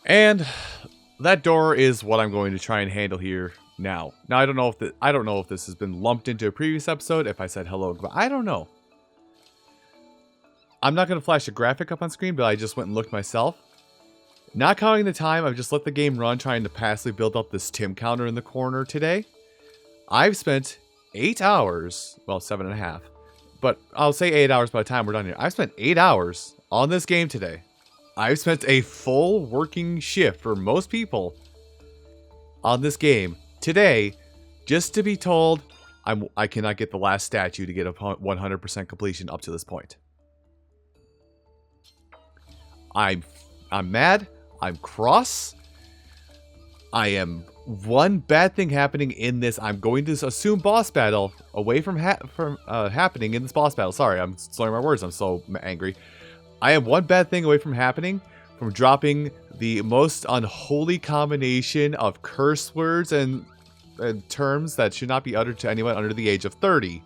And that door is what I'm going to try and handle here now. Now I don't know if this has been lumped into a previous episode. If I said hello, goodbye, I don't know. I'm not going to flash a graphic up on screen, but I just went and looked myself. Not counting the time, I've just let the game run trying to passively build up this Tim counter in the corner today. I've spent 8 hours, well, 7.5, but I'll say 8 hours by the time we're done here. I've spent 8 hours on this game today. I've spent a full working shift for most people on this game today just to be told I cannot get the last statue to get a 100% completion up to this point. I'm mad. I'm cross. I am one bad thing happening in this. I'm going to assume boss battle away from happening in this boss battle. Sorry, I'm slurring my words. I'm so angry. I am one bad thing away from happening, from dropping the most unholy combination of curse words and terms that should not be uttered to anyone under the age of 30.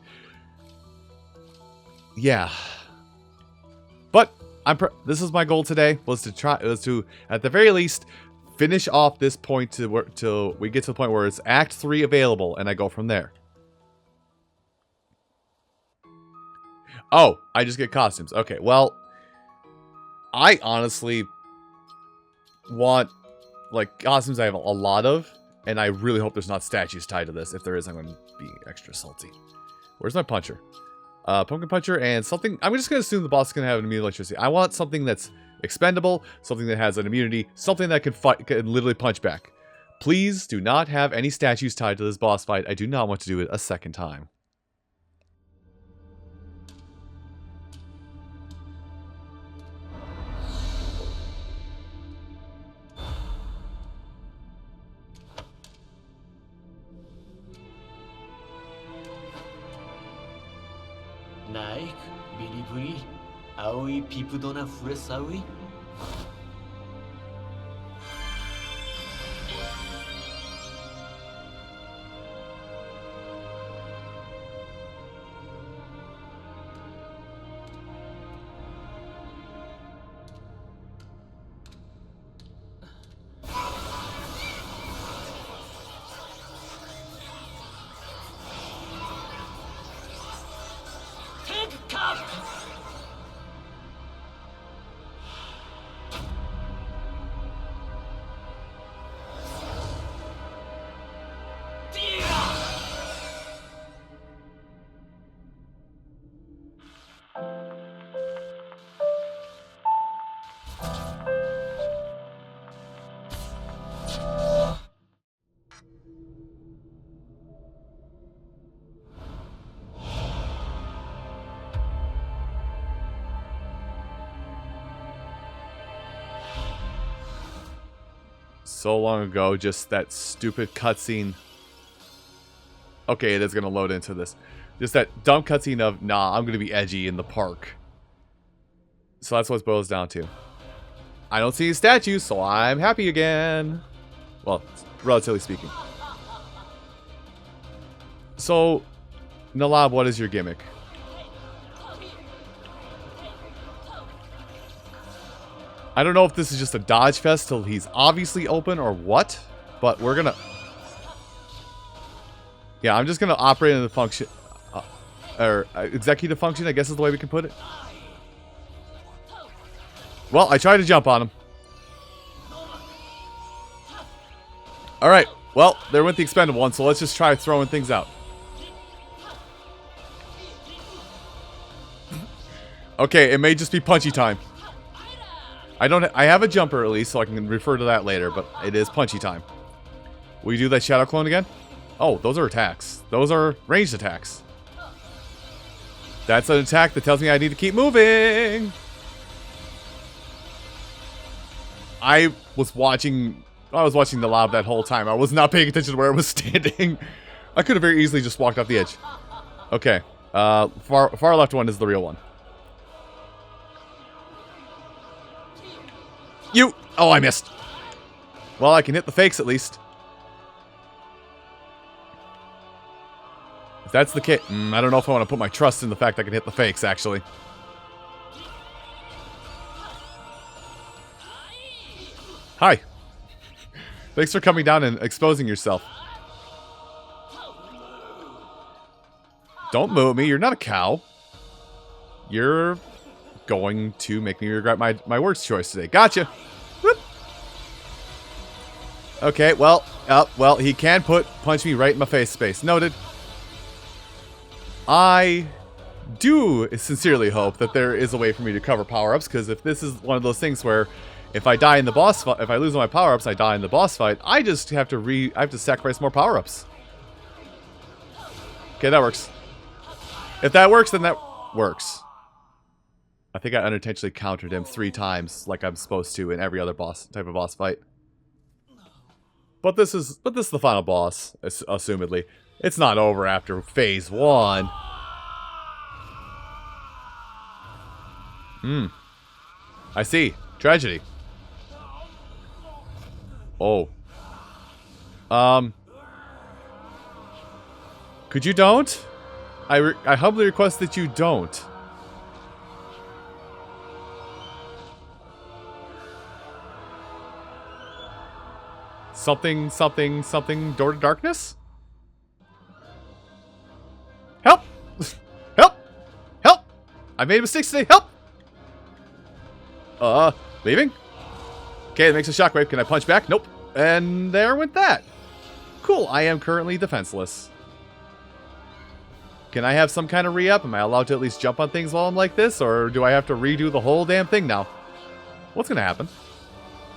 Yeah. But this is my goal today, was to at the very least finish off this point till we get to the point where it's Act 3 available, and I go from there. Oh, I just get costumes. Okay, well, I honestly want, like, costumes I have a lot of, and I really hope there's not statues tied to this. If there is, I'm going to be extra salty. Where's my puncher? Pumpkin puncher and something. I'm just going to assume the boss is going to have an immune electricity. I want something that's expendable, something that has an immunity, something that can literally punch back. Please do not have any statues tied to this boss fight. I do not want to do it a second time. Naik, bili-bili, aoi pipudona furisawi. So long ago, just that stupid cutscene. Okay, it is going to load into this. Just that dumb cutscene of, nah, I'm going to be edgy in the park. So that's what it boils down to. I don't see any statues, so I'm happy again. Well, relatively speaking. So, Nalab, what is your gimmick? I don't know if this is just a dodge fest till he's obviously open or what, but we're gonna... Yeah, I'm just gonna operate in the function... or executive function, I guess is the way we can put it. Well, I tried to jump on him. Alright, well, there went the expendable one, so let's just try throwing things out. Okay, it may just be punchy time. I have a jumper at least, so I can refer to that later, but it is punchy time. Will you do that shadow clone again? Oh, those are attacks. Those are ranged attacks. That's an attack that tells me I need to keep moving. I was watching the lab that whole time. I was not paying attention to where I was standing. I could have very easily just walked off the edge. Okay. Far left one is the real one. Oh, I missed. Well, I can hit the fakes at least. If that's the case, I don't know if I want to put my trust in the fact I can hit the fakes, actually. Hi. Thanks for coming down and exposing yourself. Don't moo at me. You're not a cow. You're going to make me regret my words choice today. Gotcha. Whoop. Okay, well, he can punch me right in my face space. Noted. I do sincerely hope that there is a way for me to cover power-ups, because if this is one of those things where if I die in the boss fight, if I lose my power-ups, I die in the boss fight, I just have to sacrifice more power-ups. Okay, that works. If that works, then that works. I think I unintentionally countered him 3 times like I'm supposed to in every other type of boss fight. But this is the final boss, assumedly. It's not over after phase 1. I see. Tragedy. Oh. Could you don't? I humbly request that you don't. Something, door to darkness? Help! Help! Help! I made mistakes today, help! Leaving? Okay, that makes a shockwave. Can I punch back? Nope. And there went that. Cool, I am currently defenseless. Can I have some kind of re-up? Am I allowed to at least jump on things while I'm like this? Or do I have to redo the whole damn thing now? What's gonna happen?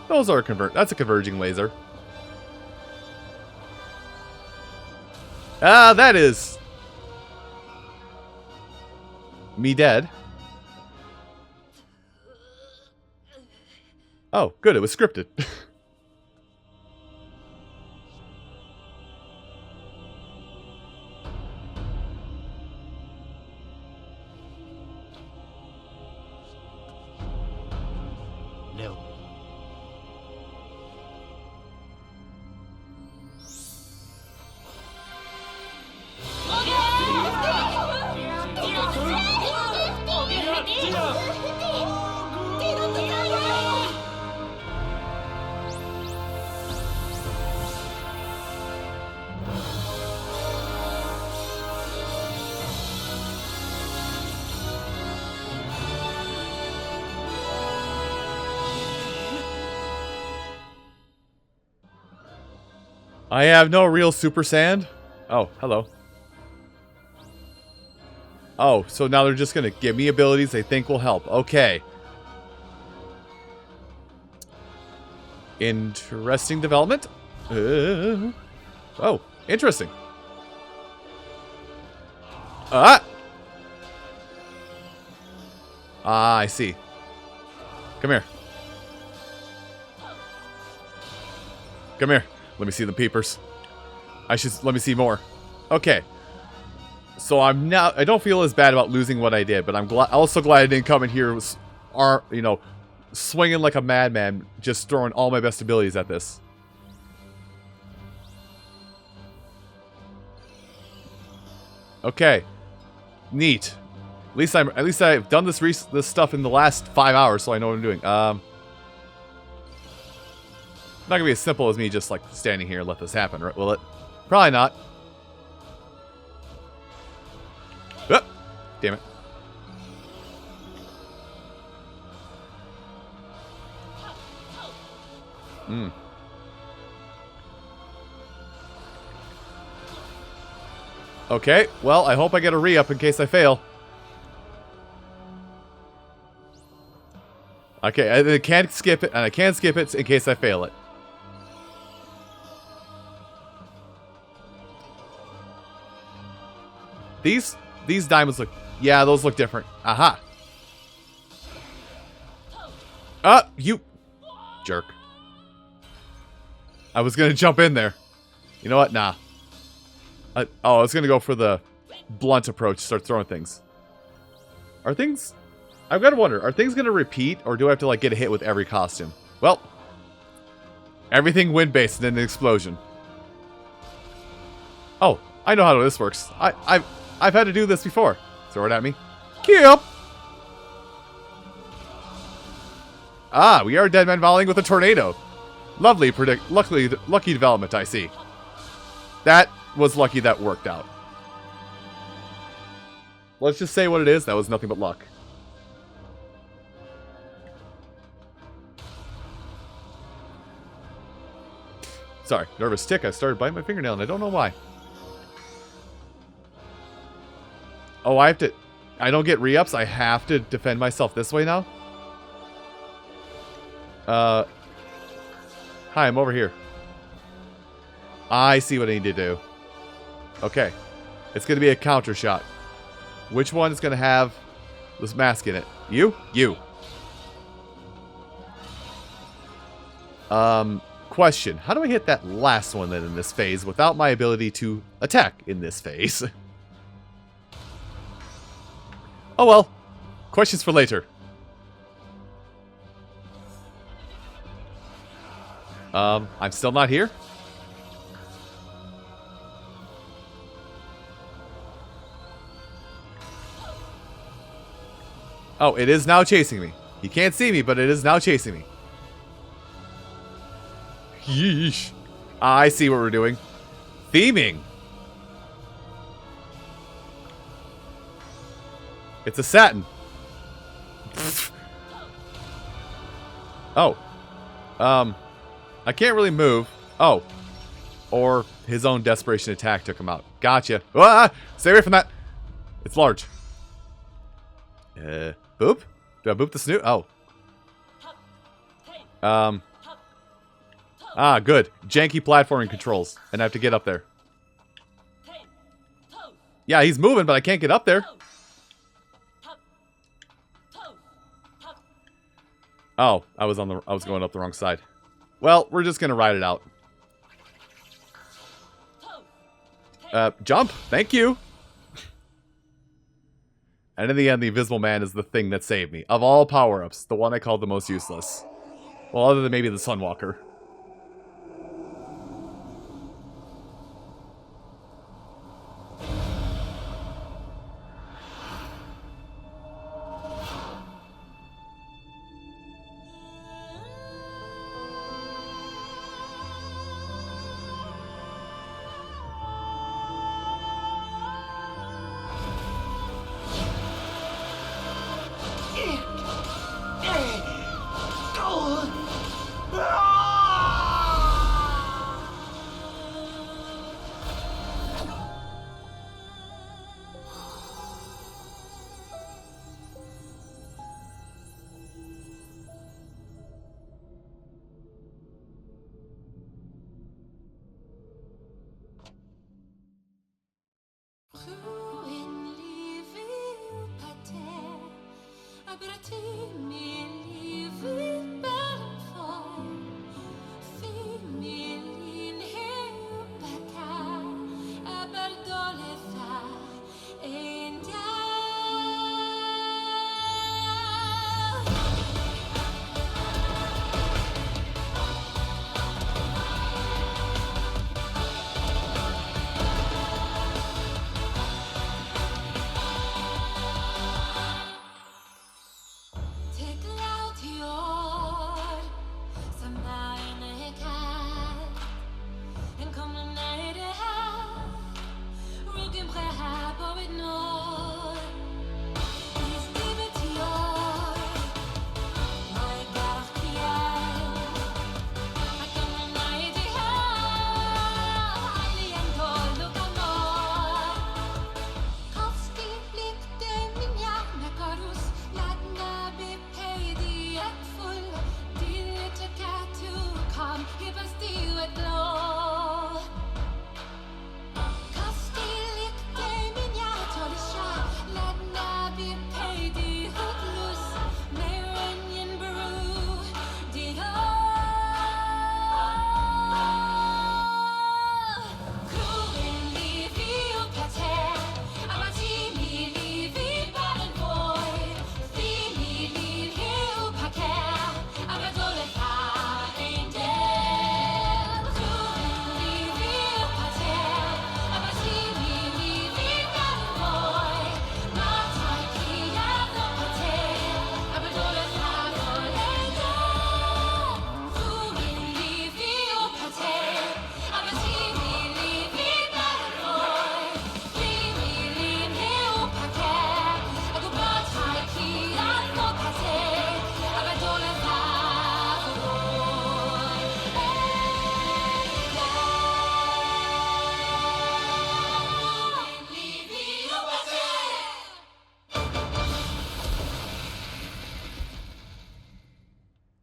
Those are that's a converging laser. Ah, that is... me dead. Oh, good, it was scripted. No. I have no real Super Sand. Oh, hello. Oh, so now they're just gonna give me abilities they think will help. Okay. Interesting development. Oh, interesting. Ah, I see. Come here. Come here. Let me see the peepers. Let me see more. Okay. So I don't feel as bad about losing what I did, but I'm also glad I didn't come in here, swinging like a madman, just throwing all my best abilities at this. Okay. Neat. At least I've done this stuff in the last 5 hours, so I know what I'm doing. Not gonna be as simple as me just like standing here and let this happen, right? Will it? Probably not. Oh, damn it. Okay, well, I hope I get a re-up in case I fail. Okay, I can't skip it, and I can skip it in case I fail it. These diamonds look... yeah, those look different. Aha. You... jerk. I was gonna jump in there. You know what? Nah. I was gonna go for the blunt approach, start throwing things. Are things... I've got to wonder, are things gonna repeat, or do I have to, like, get a hit with every costume? Well... everything wind-based and then an explosion. Oh, I know how this works. I've had to do this before. Throw it at me. Kill! Ah, we are dead men volleying with a tornado. Lovely lucky development, I see. That was lucky that worked out. Let's just say what it is. That was nothing but luck. Sorry, nervous tick. I started biting my fingernail and I don't know why. Oh, I have to... I don't get re-ups. I have to defend myself this way now? Hi, I'm over here. I see what I need to do. Okay. It's going to be a counter shot. Which one is going to have this mask in it? You? You. Question. How do I hit that last one then in this phase without my ability to attack in this phase? Oh well. Questions for later. I'm still not here? Oh, it is now chasing me. You can't see me, but it is now chasing me. Yeesh. I see what we're doing. Theming. It's a satin. Oh. I can't really move. Oh. Or his own desperation attack took him out. Gotcha. Ah! Stay away from that. It's large. Boop? Do I boop the snoot? Oh. Ah, good. Janky platforming controls. And I have to get up there. Yeah, he's moving, but I can't get up there. Oh, I was going up the wrong side. Well, we're just gonna ride it out. Jump. Thank you. And in the end, the Invisible Man is the thing that saved me. Of all power-ups, the one I called the most useless. Well, other than maybe the Sunwalker.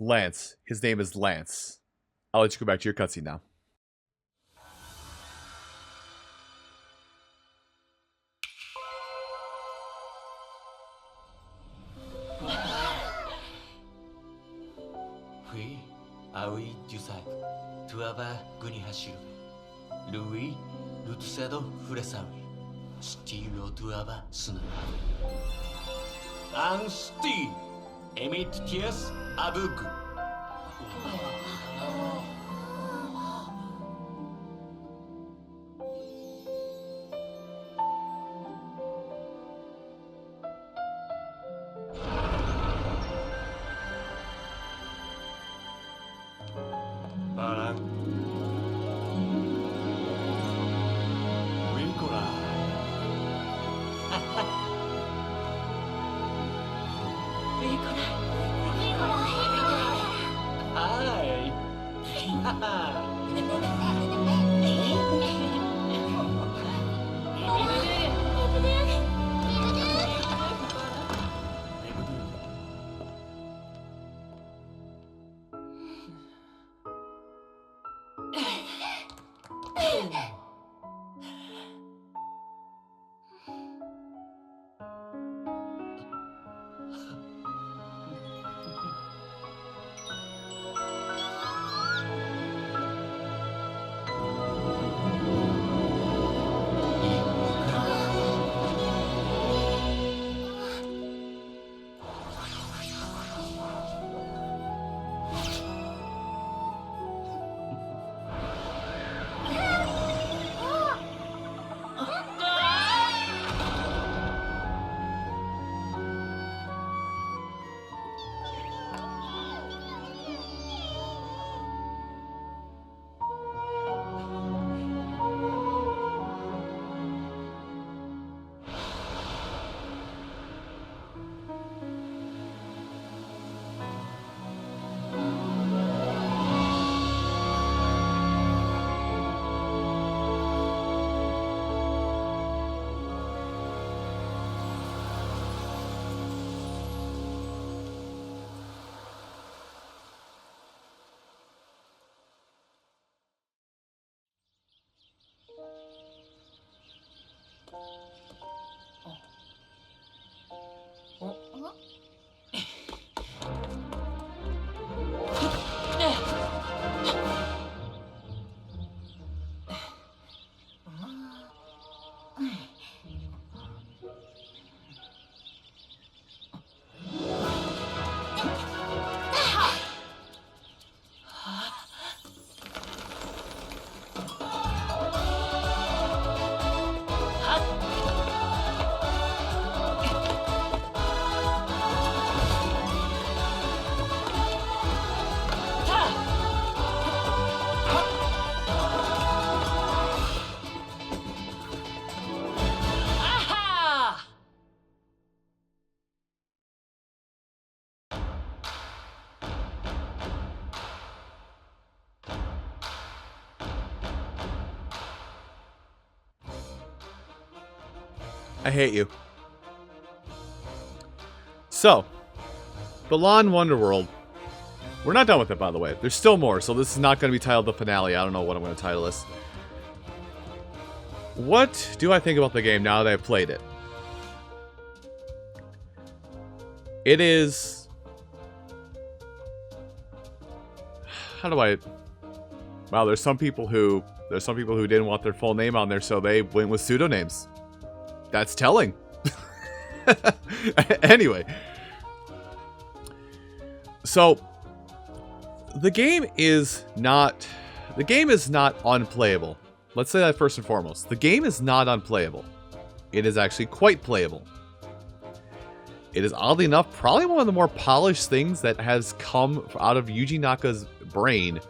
Lance. His name is Lance. I'll let you go back to your cutscene now. We decide to aba guni hashiru. Louis lutsado furesawi. Stilo to aba suna. And Steve emit tears abuku. Balan Wonderworld. I hate you. So, Balan Wonderworld. We're not done with it, by the way. There's still more, so this is not going to be titled the finale. I don't know what I'm going to title this. What do I think about the game now that I've played it? It is... How do I... Wow, there's some people who didn't want their full name on there, so they went with pseudonames. That's telling. Anyway. So, the game is not unplayable. Let's say that first and foremost. The game is not unplayable. It is actually quite playable. It is, oddly enough, probably one of the more polished things that has come out of Yuji Naka's brain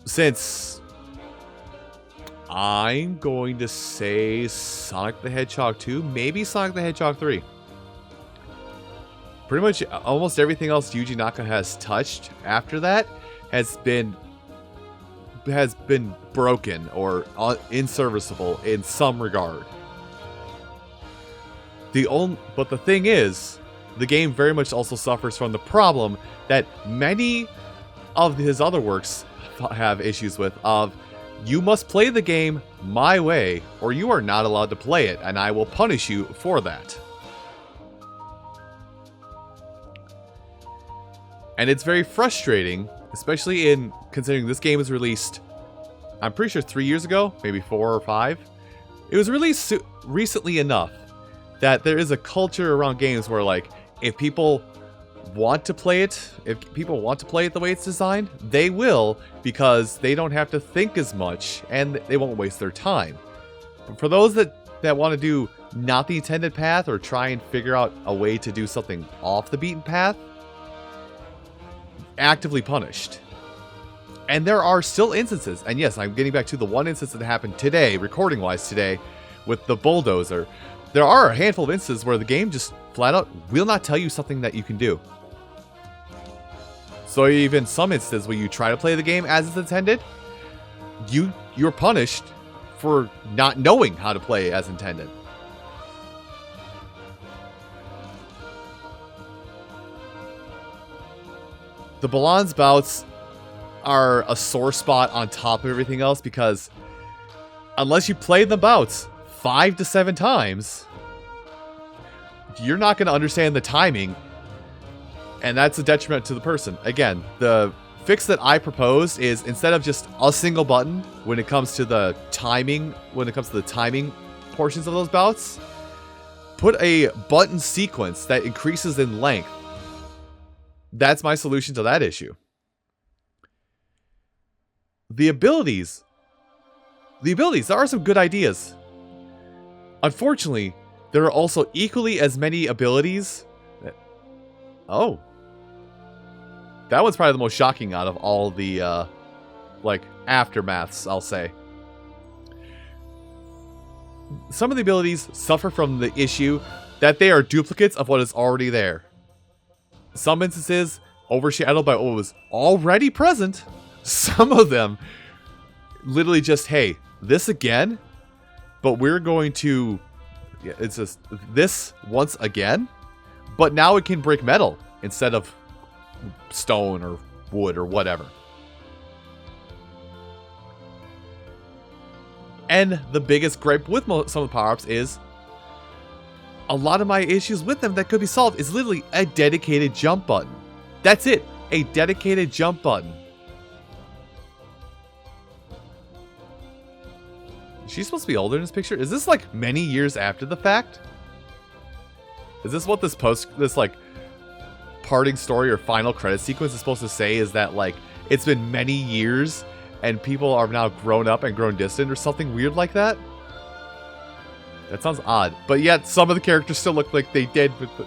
since, I'm going to say, Sonic the Hedgehog 2, maybe Sonic the Hedgehog 3. Pretty much almost everything else Yuji Naka has touched after that has been broken or inserviceable in some regard. But the thing is, the game very much also suffers from the problem that many of his other works have issues with of you must play the game my way or you are not allowed to play it and I will punish you for that. And it's very frustrating, especially in considering this game was released, I'm pretty sure 3 years ago, maybe 4 or 5. It was released recently enough that there is a culture around games where, like, if people want to play it, the way it's designed, they will, because they don't have to think as much and they won't waste their time. But for those that want to do not the intended path or try and figure out a way to do something off the beaten path, actively punished. And there are still instances, and yes, I'm getting back to the one instance that happened today, recording-wise today, with the bulldozer. There are a handful of instances where the game just flat out will not tell you something that you can do. So even some instances where you try to play the game as it's intended, you're punished for not knowing how to play as intended. The Balan's bouts are a sore spot on top of everything else because unless you play the bouts 5 to 7 times, you're not going to understand the timing, and that's a detriment to the person. Again, the fix that I proposed is instead of just a single button when it comes to the timing, portions of those bouts, put a button sequence that increases in length. That's my solution to that issue. The abilities, there are some good ideas. Unfortunately, there are also equally as many abilities that, oh. That was probably the most shocking out of all the, like, aftermaths, I'll say. Some of the abilities suffer from the issue that they are duplicates of what is already there. Some instances overshadowed by what was already present. Some of them literally just, hey, this again, but we're going to, it's just this once again, but now it can break metal instead of stone or wood or whatever. And the biggest gripe with some of the power-ups is a lot of my issues with them that could be solved is literally a dedicated jump button. That's it. A dedicated jump button. She's supposed to be older in this picture. Is this like many years after the fact? Is this what this like parting story or final credit sequence is supposed to say, is that like it's been many years and people are now grown up and grown distant or something weird like that? That sounds odd. But yet some of the characters still look like they did with the...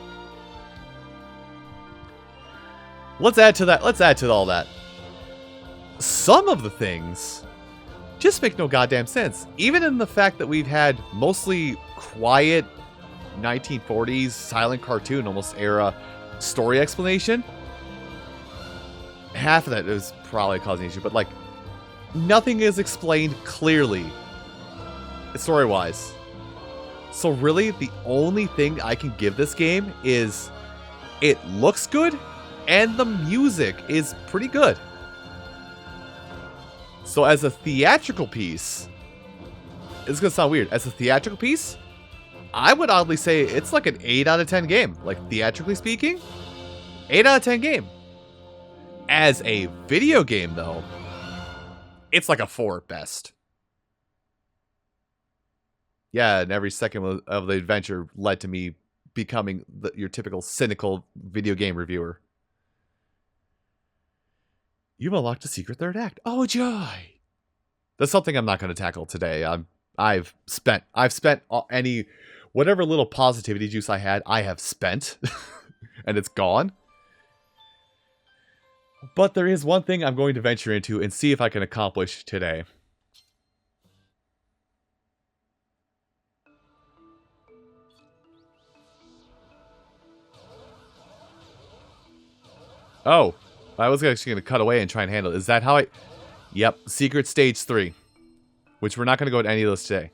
Let's add to that. Let's add to all that. Some of the things just make no goddamn sense. Even in the fact that we've had mostly quiet 1940s silent cartoon almost era story explanation. Half of that is probably causing an issue, but like nothing is explained clearly story-wise. So really the only thing I can give this game is it looks good and the music is pretty good. So as a theatrical piece, it's gonna sound weird. As a theatrical piece, I would oddly say it's like an 8 out of 10 game. Like, theatrically speaking, 8 out of 10 game. As a video game, though, it's like a 4 at best. Yeah, and every second of the adventure led to me becoming your typical cynical video game reviewer. You've unlocked a secret third act. Oh, joy! That's something I'm not going to tackle today. I've spent any... Whatever little positivity juice I had, I have spent. And it's gone. But there is one thing I'm going to venture into and see if I can accomplish today. Oh. I was actually going to cut away and try and handle it. Is that how I... Yep. Secret Stage 3. Which we're not going to go at any of those today.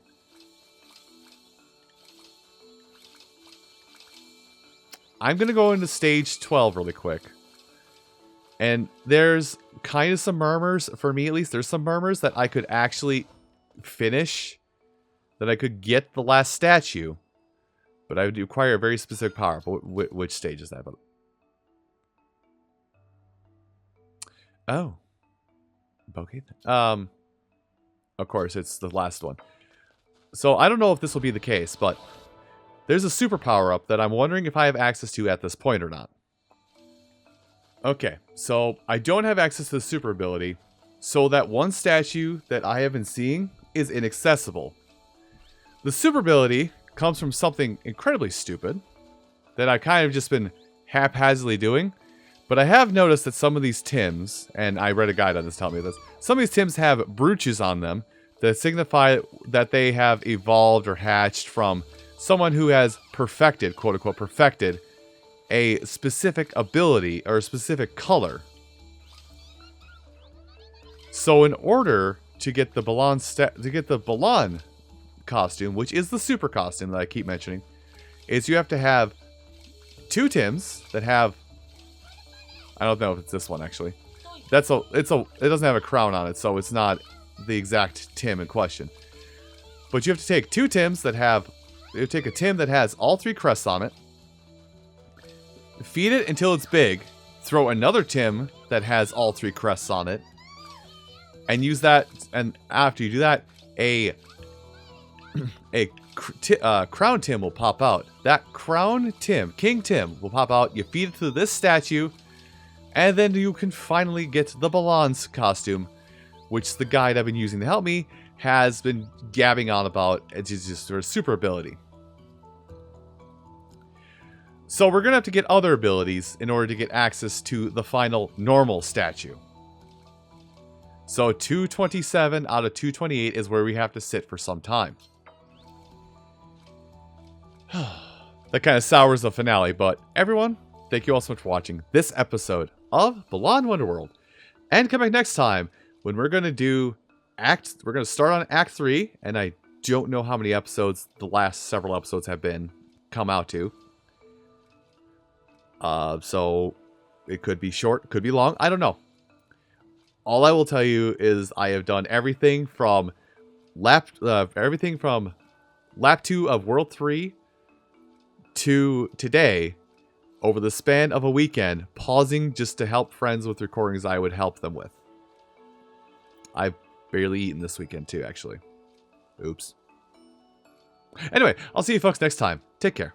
I'm going to go into stage 12 really quick. And there's kind of some murmurs, for me at least, there's some murmurs that I could actually finish, that I could get the last statue. But I would require a very specific power. But which stage is that? Oh. Okay. Of course, it's the last one. So I don't know if this will be the case, but there's a super power-up that I'm wondering if I have access to at this point or not. Okay, so I don't have access to the super ability, so that one statue that I have been seeing is inaccessible. The super ability comes from something incredibly stupid that I've kind of just been haphazardly doing, but I have noticed that some of these Tims, and I read a guide on this telling me this, some of these Tims have brooches on them that signify that they have evolved or hatched from someone who has perfected, quote-unquote perfected, a specific ability or a specific color. So in order to get the Balan costume, which is the super costume that I keep mentioning, is you have to have 2 Tims that have, I don't know if it's this one actually. It doesn't have a crown on it, so it's not the exact Tim in question. But you have to take 2 Tims that have, you take a Tim that has all 3 crests on it, feed it until it's big, throw another Tim that has all 3 crests on it, and use that, and after you do that, a crown Tim will pop out. That crown Tim, King Tim, will pop out. You feed it to this statue, and then you can finally get the Balan's costume, which the guide I've been using to help me has been gabbing on about. It's just sort of super ability. So we're going to have to get other abilities in order to get access to the final normal statue. So 227 out of 228 is where we have to sit for some time. That kind of sours the finale, but everyone, thank you all so much for watching this episode of Balan Wonderworld. And come back next time when we're going to start on Act 3, and I don't know how many episodes the last several episodes have come out to. So it could be short, could be long, I don't know. All I will tell you is I have done everything from lap 2 of World 3 to today over the span of a weekend, pausing just to help friends with recordings I would help them with. I've barely eaten this weekend too, actually. Oops. Anyway, I'll see you folks next time. Take care.